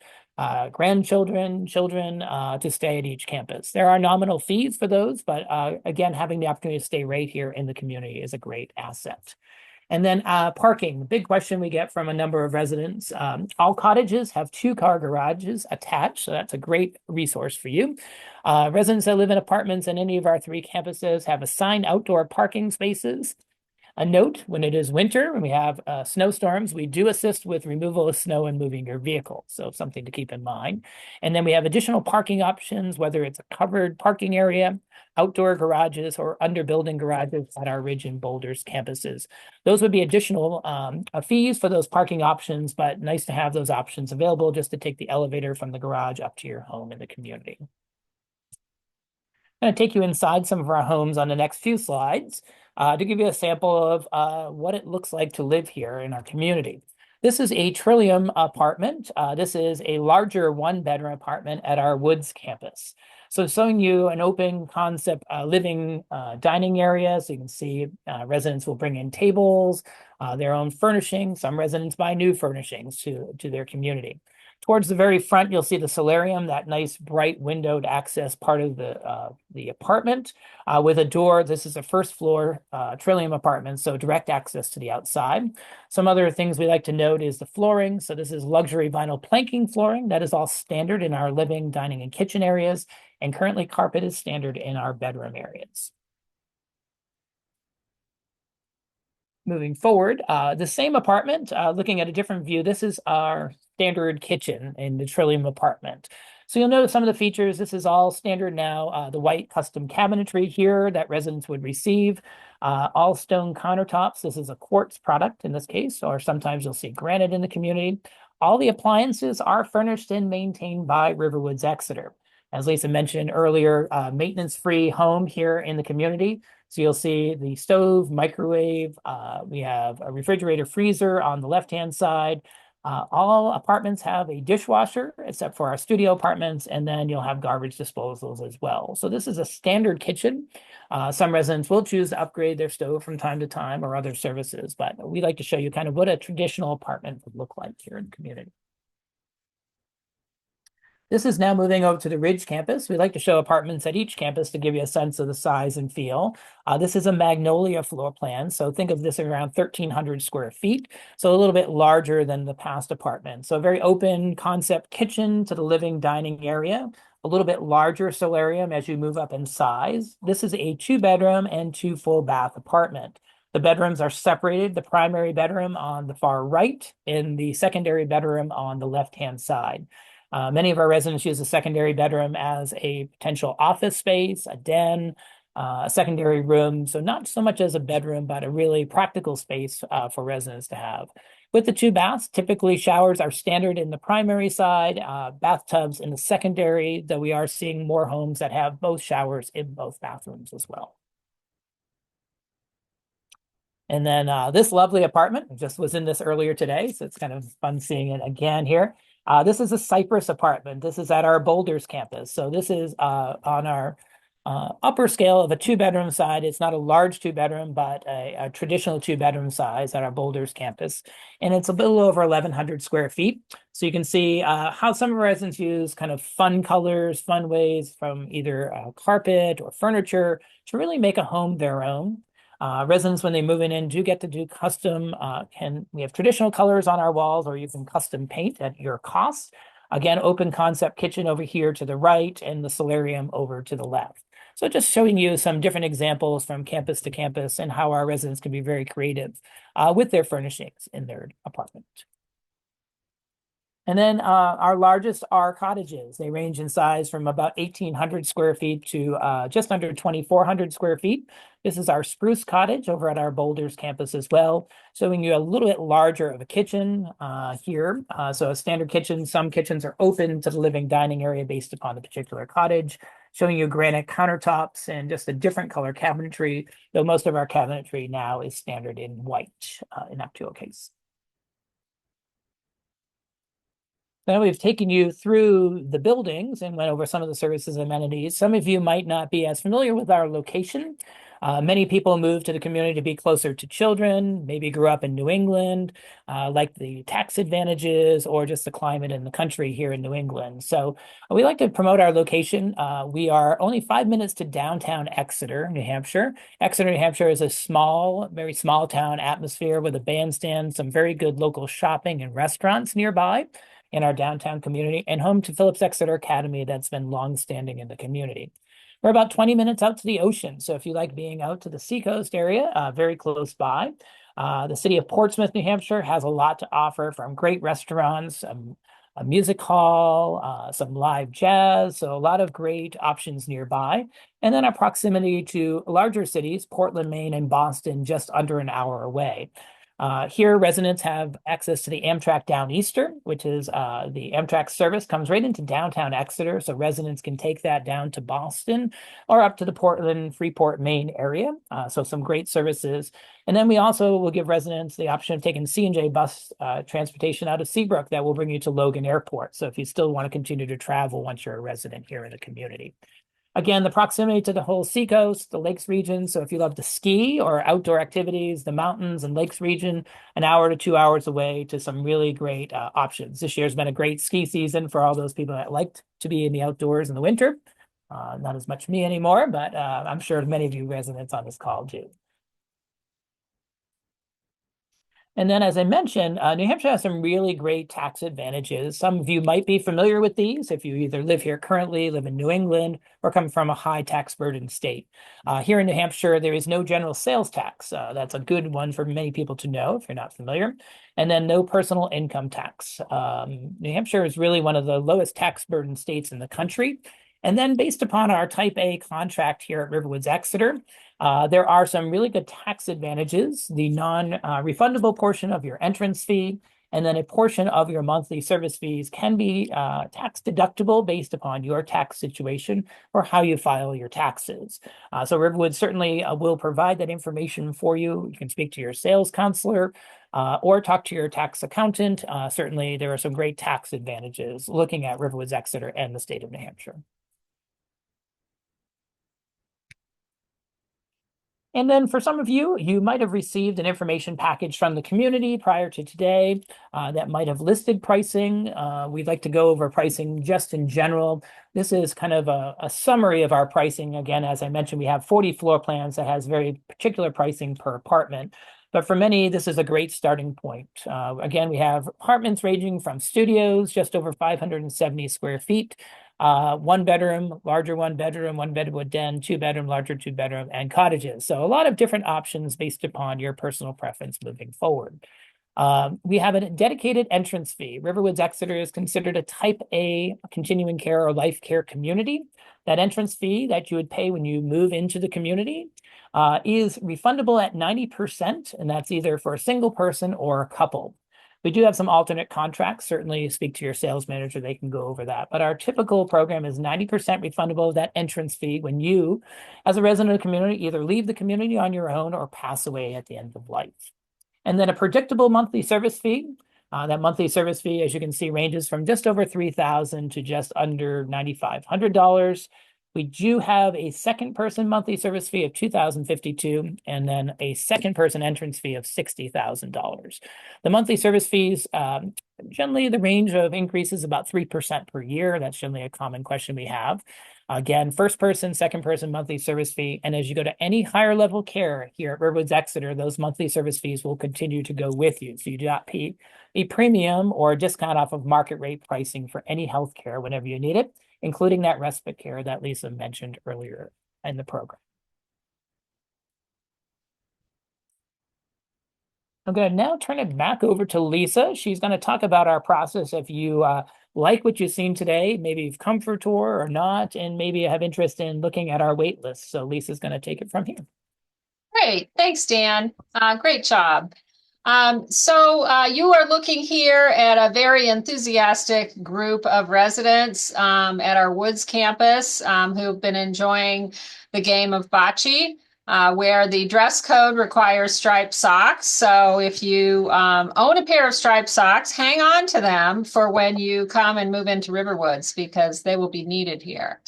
grandchildren, children to stay at each campus. There are nominal fees for those, but again, having the opportunity to stay right here in the community is a great asset. And then parking, the big question we get from a number of residents. All cottages have 2-car garages attached, so that's a great resource for you. Residents that live in apartments in any of our 3 campuses have assigned outdoor parking spaces. A note, when it is winter and we have snowstorms, we do assist with removal of snow and moving your vehicle. So something to keep in mind. And then we have additional parking options, whether it's a covered parking area, outdoor garages, or under building garages at our Ridge and Boulders campuses. Those would be additional fees for those parking options, but nice to have those options available just to take the elevator from the garage up to your home in the community. I'm going to take you inside some of our homes on the next few slides to give you a sample of what it looks like to live here in our community. This is a Trillium apartment. This is a larger 1-bedroom apartment at our Woods campus. So showing you an open concept living dining area. So you can see residents will bring in tables, their own furnishings. Some residents buy new furnishings to their community. Towards the very front, you'll see the solarium, that nice bright windowed access part of the apartment with a door. This is a first floor Trillium apartment, so direct access to the outside. Some other things we like to note is the flooring. So this is luxury vinyl planking flooring. That is all standard in our living, dining, and kitchen areas. And currently carpet is standard in our bedroom areas. Moving forward, the same apartment, looking at a different view. This is our standard kitchen in the Trillium apartment. So you'll notice some of the features. This is all standard now. The white custom cabinetry here that residents would receive. All stone countertops. This is a quartz product in this case, or sometimes you'll see granite in the community. All the appliances are furnished and maintained by RiverWoods Exeter. As Lisa mentioned earlier, maintenance-free home here in the community. So you'll see the stove, microwave, we have a refrigerator freezer on the left-hand side. All apartments have a dishwasher, except for our studio apartments, and then you'll have garbage disposals as well. So this is a standard kitchen. Some residents will choose to upgrade their stove from time to time or other services, but we like to show you kind of what a traditional apartment would look like here in the community. This is now moving over to the Ridge campus. We like to show apartments at each campus to give you a sense of the size and feel. This is a Magnolia floor plan. So think of this around 1,300 square feet. So a little bit larger than the past apartment. So a very open concept kitchen to the living dining area. A little bit larger solarium as you move up in size. This is a 2-bedroom and 2 full bath apartment. The bedrooms are separated, the primary bedroom on the far right and the secondary bedroom on the left-hand side. Many of our residents use a secondary bedroom as a potential office space, a den, a secondary room. So not so much as a bedroom, but a really practical space for residents to have. With the two baths, typically showers are standard in the primary side, bathtubs in the secondary, though we are seeing more homes that have both showers in both bathrooms as well. And then this lovely apartment just was in this earlier today, so it's kind of fun seeing it again here. This is a Cypress apartment. This is at our Boulders campus. So this is on our upper scale of a two-bedroom side. It's not a large two-bedroom, but a traditional two-bedroom size at our Boulders campus. And it's a little over 1,100 square feet. So you can see how some of our residents use kind of fun colors, fun ways from either carpet or furniture to really make a home their own. Residents, when they move in, do get to do custom, we have traditional colors on our walls, or you can custom paint at your cost. Again, open concept kitchen over here to the right and the solarium over to the left. So just showing you some different examples from campus to campus and how our residents can be very creative with their furnishings in their apartment. And then our largest are cottages. They range in size from about 1,800 square feet to just under 2,400 square feet. This is our Spruce Cottage over at our Boulders campus as well, showing you a little bit larger of a kitchen here. So a standard kitchen, some kitchens are open to the living dining area based upon the particular cottage, showing you granite countertops and just a different color cabinetry, though most of our cabinetry now is standard in white in that particular case. Now we've taken you through the buildings and went over some of the services and amenities. Some of you might not be as familiar with our location. Many people moved to the community to be closer to children, maybe grew up in New England, like the tax advantages or just the climate in the country here in New England. So we like to promote our location. We are only 5 minutes to downtown Exeter, New Hampshire. Exeter, New Hampshire is a small, very small town atmosphere with a bandstand, some very good local shopping and restaurants nearby in our downtown community, and home to Phillips Exeter Academy that's been longstanding in the community. We're about 20 minutes out to the ocean. So if you like being out to the seacoast area, very close by. The city of Portsmouth, New Hampshire has a lot to offer, from great restaurants, a music hall, some live jazz. So a lot of great options nearby. And then our proximity to larger cities, Portland, Maine, and Boston, just under an hour away. Here, residents have access to the Amtrak Downeaster, which is the Amtrak service comes right into downtown Exeter. So residents can take that down to Boston or up to the Portland, Freeport, Maine area. So some great services. And then we also will give residents the option of taking C&J bus transportation out of Seabrook that will bring you to Logan Airport. So if you still want to continue to travel once you're a resident here in the community. Again, the proximity to the whole seacoast, the lakes region. So if you love to ski or outdoor activities, the mountains and lakes region, an hour to 2 hours away to some really great options. This year's been a great ski season for all those people that liked to be in the outdoors in the winter. Not as much me anymore, but I'm sure many of you residents on this call do. And then, as I mentioned, New Hampshire has some really great tax advantages. Some of you might be familiar with these if you either live here currently, live in New England, or come from a high tax burden state. Here in New Hampshire, there is no general sales tax. That's a good one for many people to know if you're not familiar. And then no personal income tax. New Hampshire is really one of the lowest tax burden states in the country. And then based upon our Type A contract here at RiverWoods Exeter, there are some really good tax advantages. The non-refundable portion of your entrance fee, and then a portion of your monthly service fees can be tax deductible based upon your tax situation or how you file your taxes. So RiverWoods certainly will provide that information for you. You can speak to your sales counselor or talk to your tax accountant. Certainly there are some great tax advantages looking at RiverWoods Exeter and the state of New Hampshire. And then for some of you, you might have received an information package from the community prior to today that might have listed pricing. We'd like to go over pricing just in general. This is kind of a summary of our pricing. Again, as I mentioned, we have 40 floor plans that has very particular pricing per apartment. But for many, this is a great starting point. Again, we have apartments ranging from studios, just over 570 square feet, one bedroom, larger one bedroom with den, two bedroom, larger two bedroom, and cottages. So a lot of different options based upon your personal preference moving forward. We have a dedicated entrance fee. RiverWoods Exeter is considered a type A continuing care or life care community. That entrance fee that you would pay when you move into the community is refundable at 90%, and that's either for a single person or a couple. We do have some alternate contracts. Certainly speak to your sales manager, they can go over that. But our typical program is 90% refundable of that entrance fee when you, as a resident of the community, either leave the community on your own or pass away at the end of life. And then a predictable monthly service fee. That monthly service fee, as you can see, ranges from just over $3,000 to just under $9,500. We do have a second person monthly service fee of $2,052 and then a second person entrance fee of $60,000. The monthly service fees, generally the range of increase is about 3% per year. That's generally a common question we have. Again, first person, second person monthly service fee. And as you go to any higher level care here at RiverWoods Exeter, those monthly service fees will continue to go with you. So you do not pay a premium or a discount off of market rate pricing for any health care whenever you need it, including that respite care that Lisa mentioned earlier in the program. I'm going to now turn it back over to Lisa. She's going to talk about our process. If you like what you've seen today, maybe you've come for a tour or not, and maybe you have interest in looking at our wait list. So Lisa's going to take it from here. Great. Thanks, Dan. Great job. You are looking here at a very enthusiastic group of residents at our Woods campus who've been enjoying the game of bocce. Where the dress code requires striped socks. So if you own a pair of striped socks, hang on to them for when you come and move into Riverwoods because they will be needed here.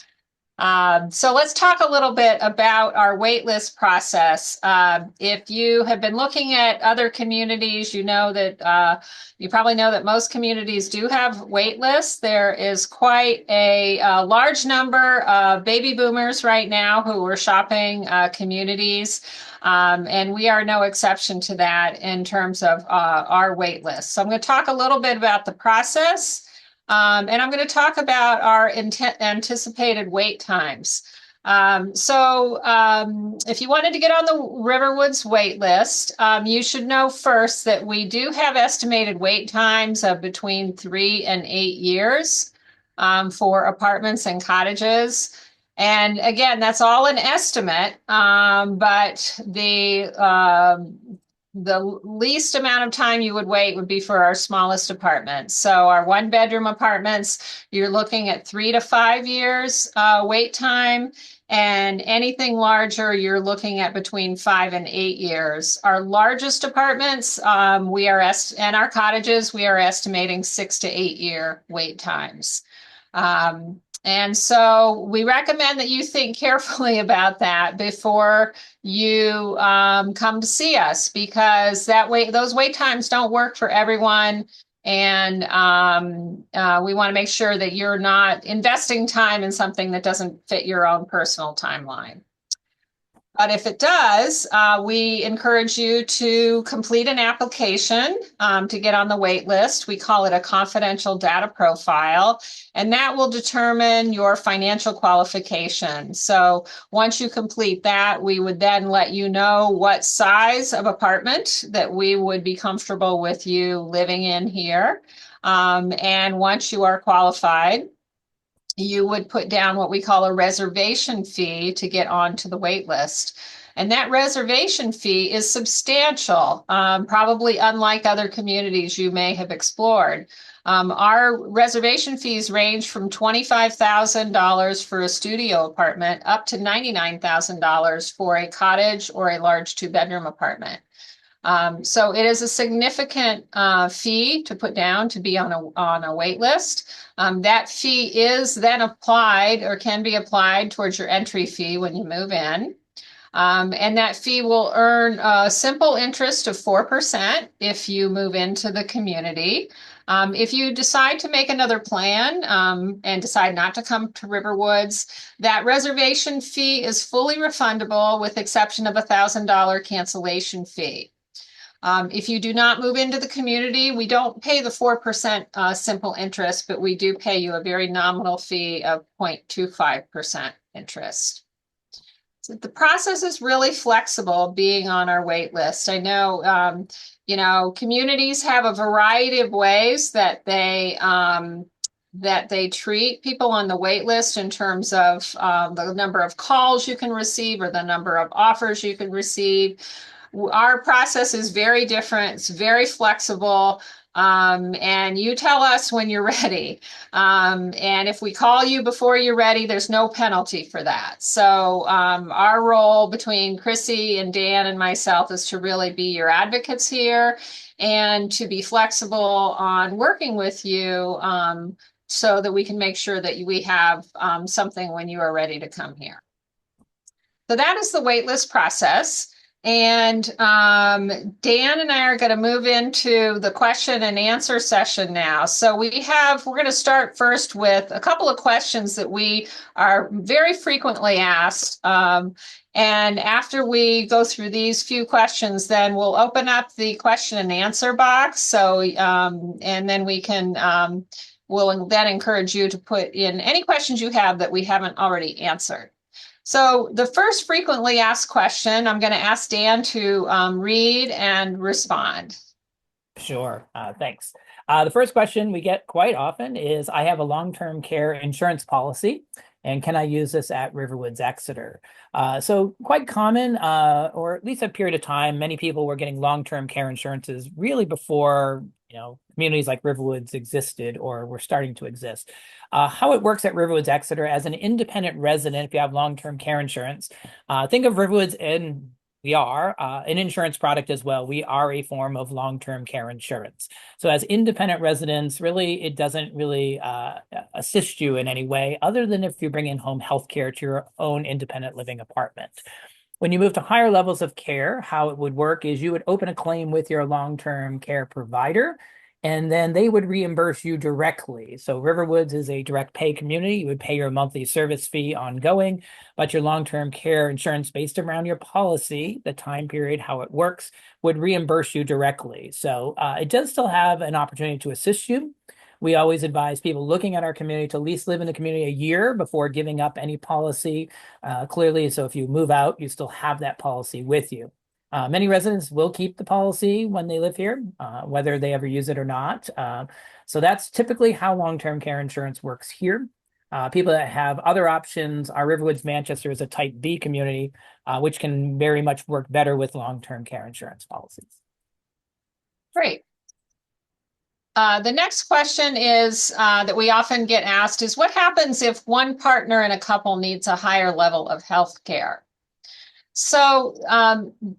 So let's talk a little bit about our waitlist process. If you have been looking at other communities, you know that you probably know that most communities do have waitlists. There is quite a large number of baby boomers right now who are shopping communities. And we are no exception to that in terms of our waitlist. So I'm going to talk a little bit about the process. And I'm going to talk about our anticipated wait times. If you wanted to get on the RiverWoods wait list, you should know first that we do have estimated wait times of between 3 and 8 years for apartments and cottages. And again, that's all an estimate, but the least amount of time you would wait would be for our smallest apartments. So our 1-bedroom apartments, you're looking at 3 to 5 years wait time. And anything larger, you're looking at between 5 and 8 years. Our largest apartments, and our cottages, we are estimating 6 to 8 year wait times. And so we recommend that you think carefully about that before you come to see us, because those wait times don't work for everyone. And we want to make sure that you're not investing time in something that doesn't fit your own personal timeline. But if it does, we encourage you to complete an application to get on the wait list. We call it a confidential data profile, and that will determine your financial qualification. So once you complete that, we would then let you know what size of apartment that we would be comfortable with you living in here. And once you are qualified, you would put down what we call a reservation fee to get onto the wait list. And that reservation fee is substantial, probably unlike other communities you may have explored. Our reservation fees range from $25,000 for a studio apartment up to $99,000 for a cottage or a large 2-bedroom apartment. So it is a significant fee to put down to be on a wait list. That fee is then applied or can be applied towards your entry fee when you move in. And that fee will earn a simple interest of 4% if you move into the community. If you decide to make another plan and decide not to come to RiverWoods, that reservation fee is fully refundable with exception of a $1,000 cancellation fee. If you do not move into the community, we don't pay the 4% simple interest, but we do pay you a very nominal fee of 0.25% interest. So the process is really flexible being on our wait list. I know, communities have a variety of ways that they treat people on the wait list in terms of the number of calls you can receive or the number of offers you can receive. Our process is very different. It's very flexible. And you tell us when you're ready. And if we call you before you're ready, there's no penalty for that. So our role between Chrissy and Dan and myself is to really be your advocates here and to be flexible on working with you so that we can make sure that we have something when you are ready to come here. So that is the waitlist process. And Dan and I are going to move into the question and answer session now. So we're going to start first with a couple of questions that we are very frequently asked. And after we go through these few questions, then we'll open up the question and answer box. So, and then we'll then encourage you to put in any questions you have that we haven't already answered. So the first frequently asked question, I'm going to ask Dan to read and respond. Sure. Thanks. The first question we get quite often is, I have a long-term care insurance policy, and can I use this at RiverWoods Exeter? So quite common, or at least a period of time, many people were getting long-term care insurances really before, communities like RiverWoods existed or were starting to exist. How it works at RiverWoods Exeter as an independent resident, if you have long-term care insurance, think of RiverWoods, and we are an insurance product as well. We are a form of long-term care insurance. So as independent residents, really, it doesn't really assist you in any way other than if you bring in home health care to your own independent living apartment. When you move to higher levels of care, how it would work is you would open a claim with your long-term care provider, and then they would reimburse you directly. So RiverWoods is a direct pay community. You would pay your monthly service fee ongoing, but your long-term care insurance based around your policy, the time period, how it works, would reimburse you directly. So it does still have an opportunity to assist you. We always advise people looking at our community to at least live in the community a year before giving up any policy clearly. So if you move out, you still have that policy with you. Many residents will keep the policy when they live here, whether they ever use it or not. So that's typically how long-term care insurance works here. People that have other options, our RiverWoods Manchester is a type B community, which can very much work better with long-term care insurance policies. Great. The next question is that we often get asked is, what happens if one partner in a couple needs a higher level of health care? So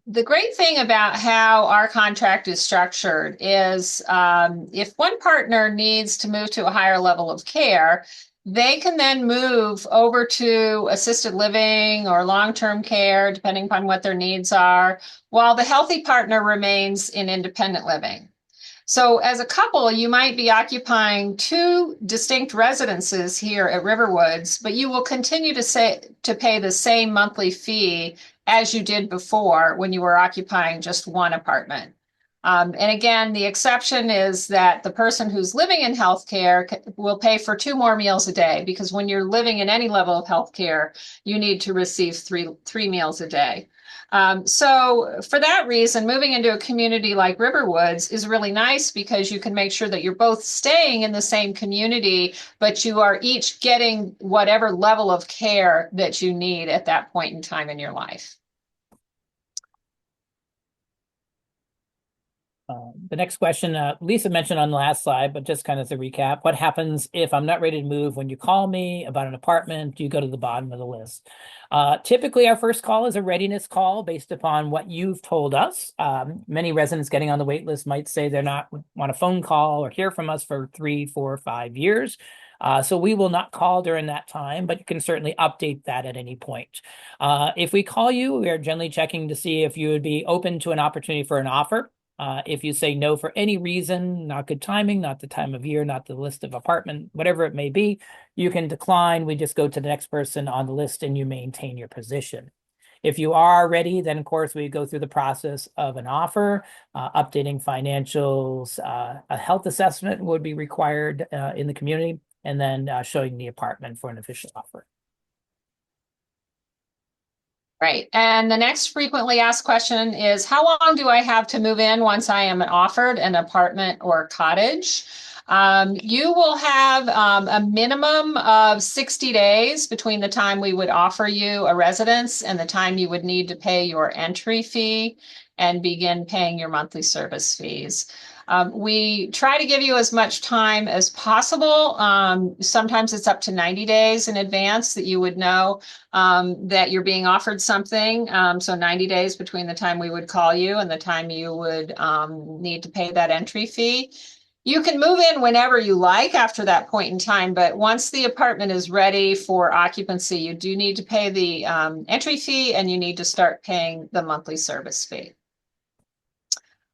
the great thing about how our contract is structured is if one partner needs to move to a higher level of care, they can then move over to assisted living or long-term care, depending upon what their needs are, while the healthy partner remains in independent living. So as a couple, you might be occupying two distinct residences here at RiverWoods, but you will continue to pay the same monthly fee as you did before when you were occupying just one apartment. And again, the exception is that the person who's living in healthcare will pay for 2 more meals a day, because when you're living in any level of healthcare, you need to receive three meals a day. So for that reason, moving into a community like RiverWoods is really nice, because you can make sure that you're both staying in the same community, but you are each getting whatever level of care that you need at that point in time in your life. The next question, Lisa mentioned on the last slide, but just kind of as a recap, what happens if I'm not ready to move? When you call me about an apartment, do you go to the bottom of the list? Typically, our first call is a readiness call based upon what you've told us. Many residents getting on the wait list might say they're not want a phone call or hear from us for 3, 4, 5 years. So we will not call during that time, but you can certainly update that at any point. If we call you, we are generally checking to see if you would be open to an opportunity for an offer. If you say no for any reason, not good timing, not the time of year, not the list of apartment, whatever it may be, you can decline. We just go to the next person on the list and you maintain your position. If you are ready, then of course we go through the process of an offer, updating financials, a health assessment would be required in the community, and then showing the apartment for an official offer. Right. And the next frequently asked question is, how long do I have to move in once I am offered an apartment or cottage? You will have a minimum of 60 days between the time we would offer you a residence and the time you would need to pay your entry fee and begin paying your monthly service fees. We try to give you as much time as possible. Sometimes it's up to 90 days in advance that you would know that you're being offered something. So 90 days between the time we would call you and the time you would need to pay that entry fee. You can move in whenever you like after that point in time, but once the apartment is ready for occupancy, you do need to pay the entry fee and you need to start paying the monthly service fee.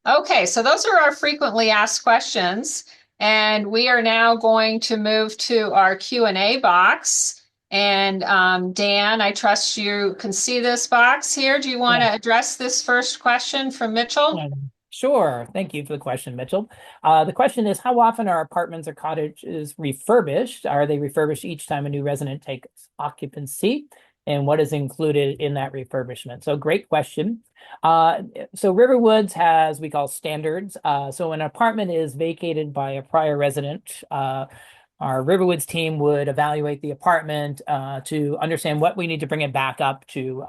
Okay, so those are our frequently asked questions, and we are now going to move to our Q&A box. And Dan, I trust you can see this box here. Do you want to address this first question from Mitchell? Sure. Thank you for the question, Mitchell. The question is, how often are apartments or cottages refurbished? Are they refurbished each time a new resident takes occupancy? And what is included in that refurbishment? So great question. So RiverWoods has, we call standards. So when an apartment is vacated by a prior resident, our RiverWoods team would evaluate the apartment to understand what we need to bring it back up to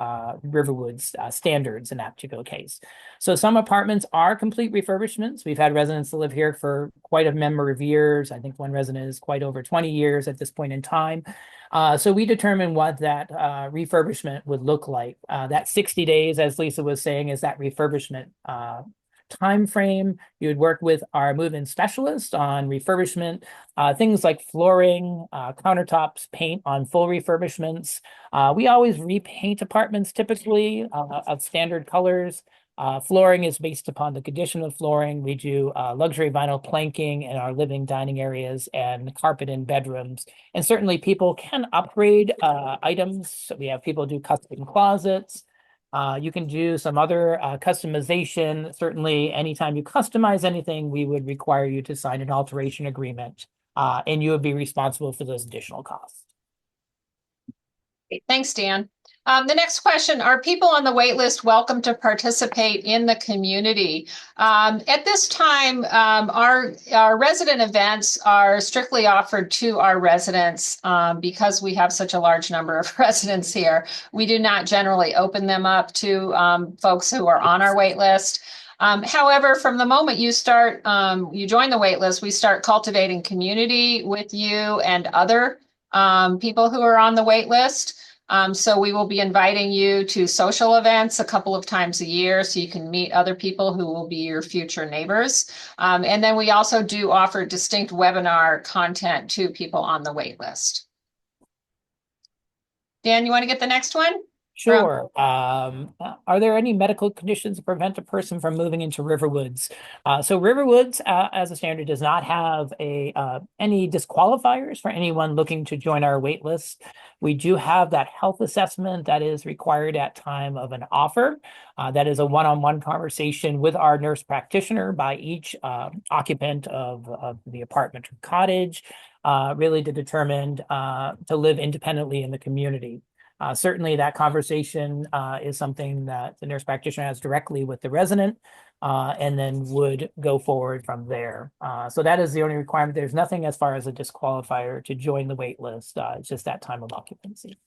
RiverWoods standards in that particular case. So some apartments are complete refurbishments. We've had residents that live here for quite a number of years. I think one resident is quite over 20 years at this point in time. So we determine what that refurbishment would look like. That 60 days, as Lisa was saying, is that refurbishment time frame. You would work with our move-in specialist on refurbishment, things like flooring, countertops, paint on full refurbishments. We always repaint apartments typically of standard colors. Flooring is based upon the condition of flooring. We do luxury vinyl planking in our living dining areas and carpet in bedrooms. And certainly people can upgrade items. So we have people do custom closets. You can do some other customization. Certainly, anytime you customize anything, we would require you to sign an alteration agreement, and you would be responsible for those additional costs. Thanks, Dan. The next question, are people on the wait list welcome to participate in the community? At this time, our resident events are strictly offered to our residents because we have such a large number of residents here. We do not generally open them up to folks who are on our wait list. However, from the moment you start, you join the wait list, we start cultivating community with you and other people who are on the wait list. So we will be inviting you to social events a couple of times a year so you can meet other people who will be your future neighbors. And then we also do offer distinct webinar content to people on the wait list. Dan, you want to get the next one? Sure. Are there any medical conditions that prevent a person from moving into RiverWoods? So RiverWoods, as a standard, does not have any disqualifiers for anyone looking to join our wait list. We do have that health assessment that is required at time of an offer. That is a one-on-one conversation with our nurse practitioner by each occupant of the apartment or cottage, really to determine to live independently in the community. Certainly that conversation is something that the nurse practitioner has directly with the resident and then would go forward from there. So that is the only requirement. There's nothing as far as a disqualifier to join the wait list. It's just that time of occupancy.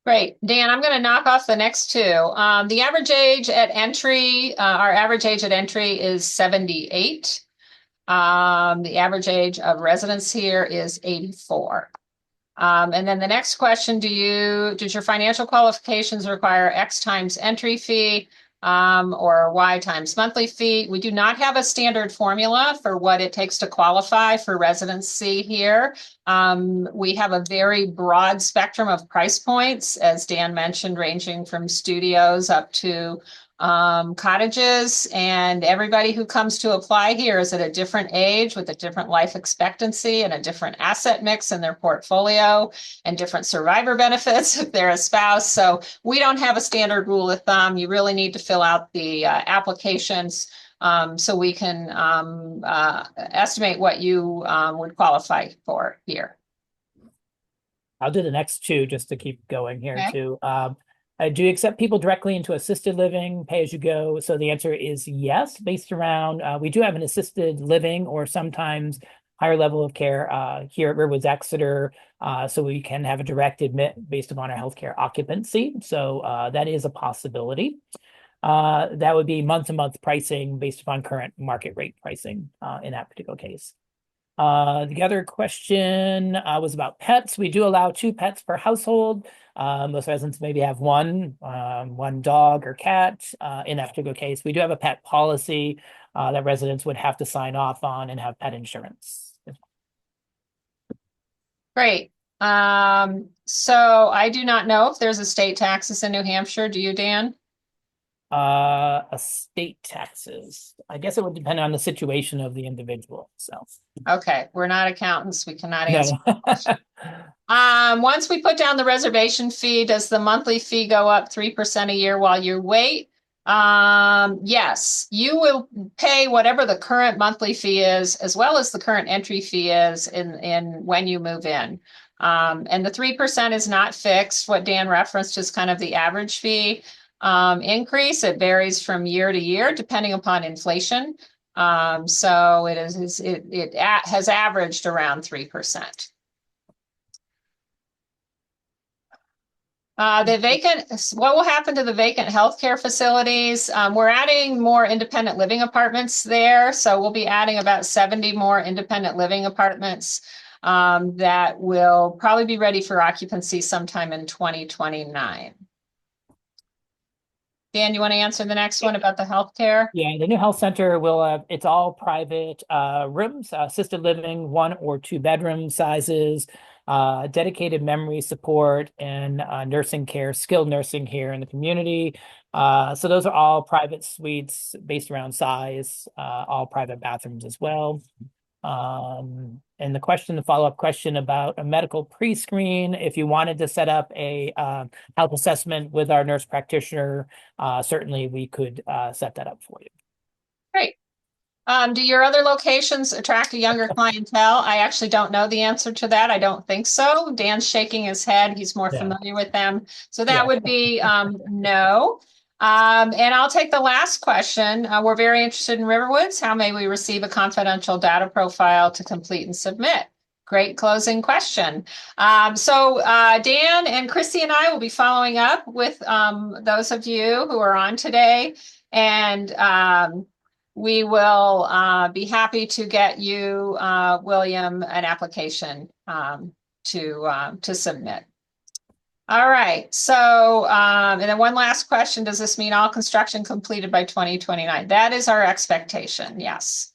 Great. Dan, I'm going to knock off the next two. The average age at entry, our average age at entry is 78. The average age of residents here is 84. And then the next question, does your financial qualifications require X times entry fee or Y times monthly fee? We do not have a standard formula for what it takes to qualify for residency here. We have a very broad spectrum of price points, as Dan mentioned, ranging from studios up to cottages, and everybody who comes to apply here is at a different age with a different life expectancy and a different asset mix in their portfolio and different survivor benefits if they're a spouse. So we don't have a standard rule of thumb. You really need to fill out the applications so we can estimate what you would qualify for here. I'll do the next two just to keep going here too. Do you accept people directly into assisted living, pay as you go? So the answer is yes, based around, we do have an assisted living or sometimes higher level of care here at RiverWoods Exeter. So we can have a direct admit based upon our healthcare occupancy. So that is a possibility. That would be month-to-month pricing based upon current market rate pricing in that particular case. The other question was about pets. We do allow 2 pets per household. Most residents maybe have one dog or cat. In that particular case, we do have a pet policy that residents would have to sign off on and have pet insurance. Great. So I do not know if there's estate taxes in New Hampshire. Do you, Dan? Estate taxes. I guess it would depend on the situation of the individual. So Okay, we're not accountants. We cannot answer. no. Once we put down the reservation fee, does the monthly fee go up 3% a year while you wait? Yes, you will pay whatever the current monthly fee is, as well as the current entry fee is in when you move in. And the 3% is not fixed. What Dan referenced is kind of the average fee increase. It varies from year to year, depending upon inflation. So it has averaged around 3%. What will happen to the vacant healthcare facilities? We're adding more independent living apartments there. So we'll be adding about 70 more independent living apartments that will probably be ready for occupancy sometime in 2029. Dan, you want to answer the next one about the healthcare? Yeah, the new health center will have, it's all private rooms, assisted living, 1 or 2 bedroom sizes, dedicated memory support and nursing care, skilled nursing here in the community. So those are all private suites based around size, all private bathrooms as well. And the follow-up question about a medical pre-screen, if you wanted to set up a health assessment with our nurse practitioner, certainly we could set that up for you. Great. Do your other locations attract a younger clientele? I actually don't know the answer to that. I don't think so. Dan's shaking his head. He's more familiar with them. So that would be no. And I'll take the last question. We're very interested in RiverWoods. How may we receive a confidential data profile to complete and submit? Great closing question. So Dan and Chrissy and I will be following up with those of you who are on today. And we will be happy to get you, William, an application to submit. All right. So, and then one last question. Does this mean all construction completed by 2029? That is our expectation. Yes.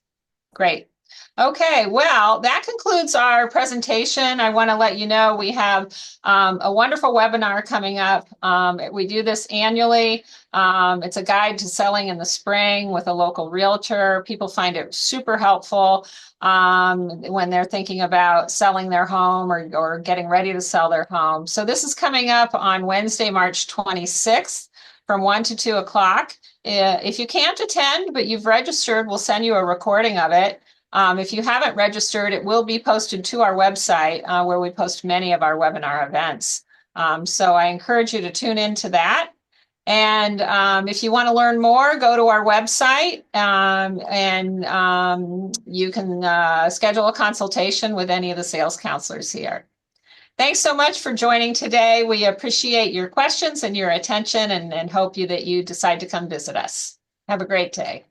Great. Okay, well, that concludes our presentation. I want to let you know we have a wonderful webinar coming up. We do this annually. It's a guide to selling in the spring with a local realtor. People find it super helpful when they're thinking about selling their home or getting ready to sell their home. So this is coming up on Wednesday, March 26th from 1 to 2 o'clock. If you can't attend, but you've registered, we'll send you a recording of it. If you haven't registered, it will be posted to our website where we post many of our webinar events. So I encourage you to tune into that. And if you want to learn more, go to our website and you can schedule a consultation with any of the sales counselors here. Thanks so much for joining today. We appreciate your questions and your attention and hope that you decide to come visit us. Have a great day.